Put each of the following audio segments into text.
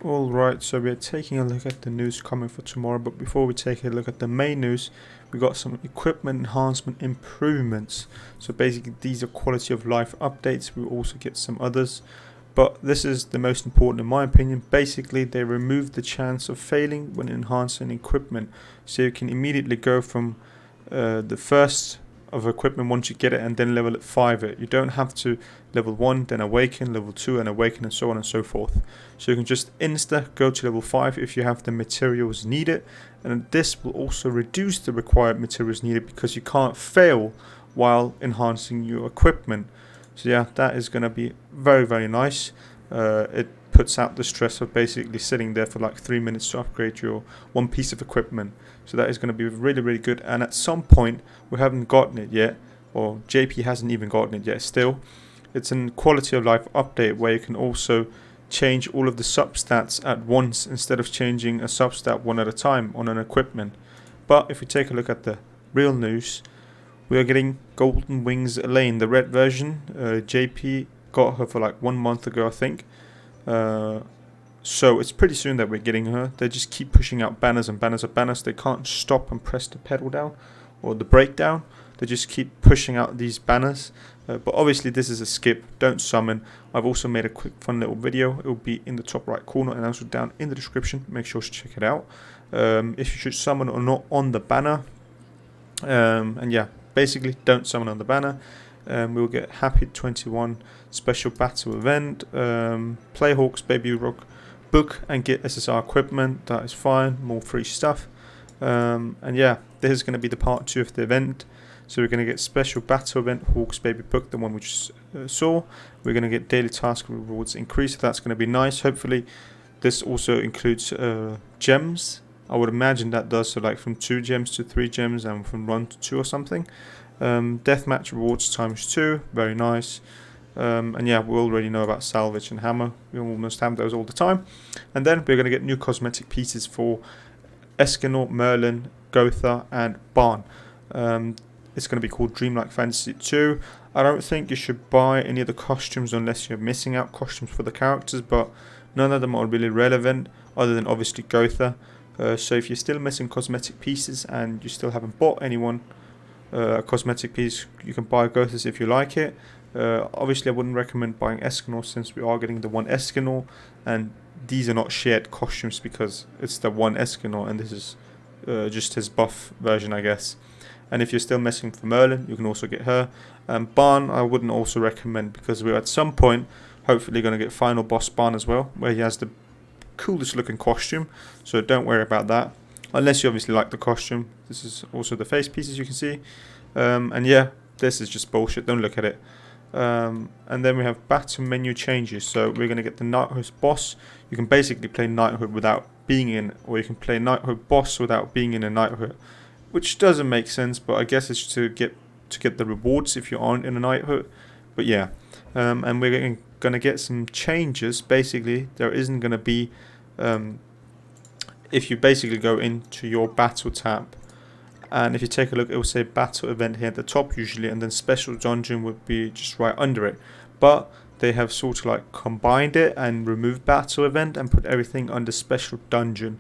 Alright, so we're taking a look at the news coming for tomorrow, but before we take a look at the main news, we got some equipment enhancement improvements. So basically these are quality of life updates. We also get some others, but this is the most important in my opinion. Basically they remove the chance of failing when enhancing equipment, so you can immediately go from the first of equipment once you get it and then level it 5 it. You don't have to level 1 then awaken, level 2 and awaken, and so on and so forth. So you can just insta go to level 5 if you have the materials needed, and this will also reduce the required materials needed because you can't fail while enhancing your equipment. So yeah, that is going to be very nice. It puts out the stress of basically sitting there for like 3 minutes to upgrade your one piece of equipment. So that is going to be really good, and at some point, we haven't gotten it yet, or JP hasn't even gotten it yet still, it's a quality of life update where you can also change all of the substats at once instead of changing a substat one at a time on an equipment. But if we take a look at the real news, we are getting Golden Wings Elaine, the red version. JP got her for like 1 month ago, I think. So it's pretty soon that we're getting her. They just keep pushing out banners and banners and banners. They can't stop and press the pedal down or the brake down. They just keep pushing out these banners. But obviously this is a skip. Don't summon. I've also made a quick fun little video. It will be in the top right corner and also down in the description. Make sure to check it out. If you should summon or not on the banner. And yeah, basically don't summon on the banner. We'll get Happy 21 special battle event. Play Hawks Baby Rock book and get SSR equipment. That is fine. More free stuff. And yeah, this is going to be the part 2 of the event. So we're going to get special battle event Hawks Baby book, the one we just saw. We're going to get daily task rewards increase. So that's going to be nice. Hopefully this also includes gems. I would imagine that does, so like from 2 gems to 3 gems and from 1 to 2 or something. Deathmatch rewards ×2, very nice. And yeah, we already know about salvage and hammer. We almost have those all the time. And then we're going to get new cosmetic pieces for Escanor, Merlin, Gotha and Barn. It's going to be called Dreamlike Fantasy 2. I don't think you should buy any of the costumes unless you're missing out costumes for the characters, but none of them are really relevant other than obviously Gotha. So if you're still missing cosmetic pieces and you still haven't bought anyone a cosmetic piece, you can buy Gotha's if you like it. Obviously I wouldn't recommend buying Escanor since we are getting the one Escanor, and these are not shared costumes because it's the one Escanor and this is just his buff version, I guess. And if you're still messing for Merlin, you can also get her. Barn I wouldn't also recommend because we're at some point hopefully going to get final boss Barn as well, where he has the coolest looking costume, so don't worry about that unless you obviously like the costume. This is also the face pieces you can see, and yeah, this is just bullshit, don't look at it. And then we have battle menu changes. So we're going to get the Knighthood boss. You can basically play Knighthood without being in, or you can play Knighthood boss without being in a Knighthood, which doesn't make sense, but I guess it's to get the rewards if you aren't in a Knighthood. But yeah, and we're going to get some changes. Basically there isn't going to be if you basically go into your battle tab, and if you take a look, it will say battle event here at the top usually, and then special dungeon would be just right under it. But they have sort of like combined it and removed battle event and put everything under special dungeon.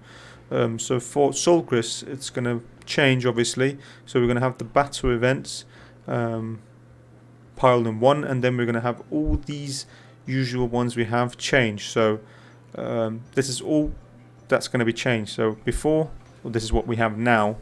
So for Solgris it's going to change obviously. So we're going to have the battle events piled in one, and then we're going to have all these usual ones we have changed. So this is all that's going to be changed. So before, well, this is what we have now.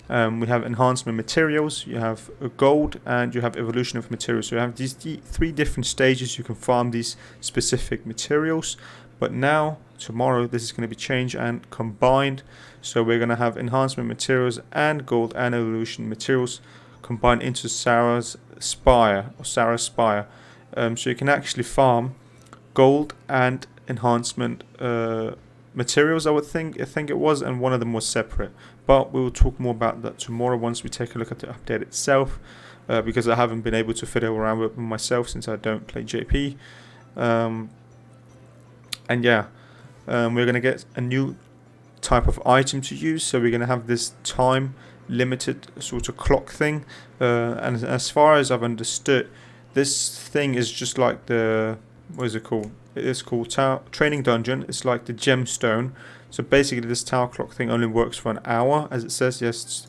We have enhancement materials, you have gold, and you have evolution of materials. So you have these 3 different stages you can farm these specific materials. But now, tomorrow, this is going to be changed and combined. So we're going to have enhancement materials and gold and evolution materials combined into Sarah's Spire, or Sarah's Spire. So you can actually farm gold and enhancement materials, I think it was, and one of them was separate. But we will talk more about that tomorrow once we take a look at the update itself, because I haven't been able to fiddle around with it myself since I don't play JP. And yeah, we're going to get a new type of item to use. So we're going to have this time limited sort of clock thing, and as far as I've understood, this thing is just like the what is it called? It is called training dungeon. It's like the gemstone. So basically, this tower clock thing only works for an hour, as it says. Yes,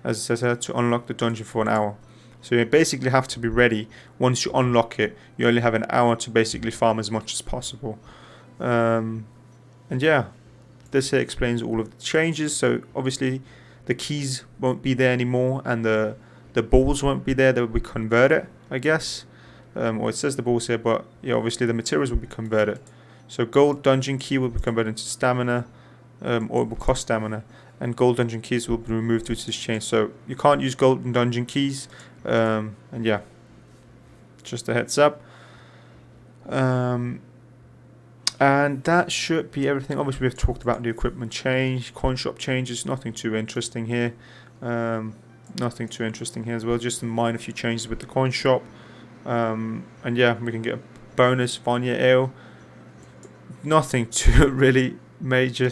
as it says here, to unlock the dungeon for an hour. So you basically have to be ready. Once you unlock it, you only have an hour to basically farm as much as possible. And yeah, this here explains all of the changes. So obviously, the keys won't be there anymore, and the balls won't be there. They will be converted, I guess. Or it says the balls here, but yeah, obviously the materials will be converted. So gold dungeon key will be converted into stamina, or it will cost stamina, and gold dungeon keys will be removed due to this change. So you can't use golden dungeon keys, and yeah, just a heads up. And that should be everything. Obviously, we've talked about the equipment change, coin shop changes. Nothing too interesting here. Nothing too interesting here as well. Just a minor few changes with the coin shop. And yeah, we can get a bonus Vanya Ale. Nothing too really major.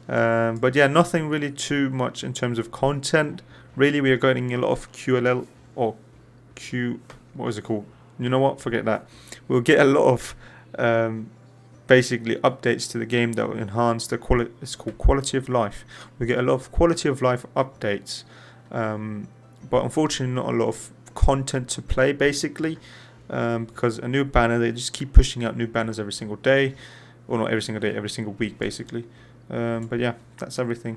But yeah, nothing really too much in terms of content. Really, we are getting a lot of QOL or what is it called? You know what? Forget that. We'll get a lot of basically updates to the game that will enhance the quality. It's called quality of life. We get a lot of quality of life updates, but unfortunately not a lot of content to play basically, because a new banner, they just keep pushing out new banners every single day, or not every single day, every single week basically. But yeah, that's everything.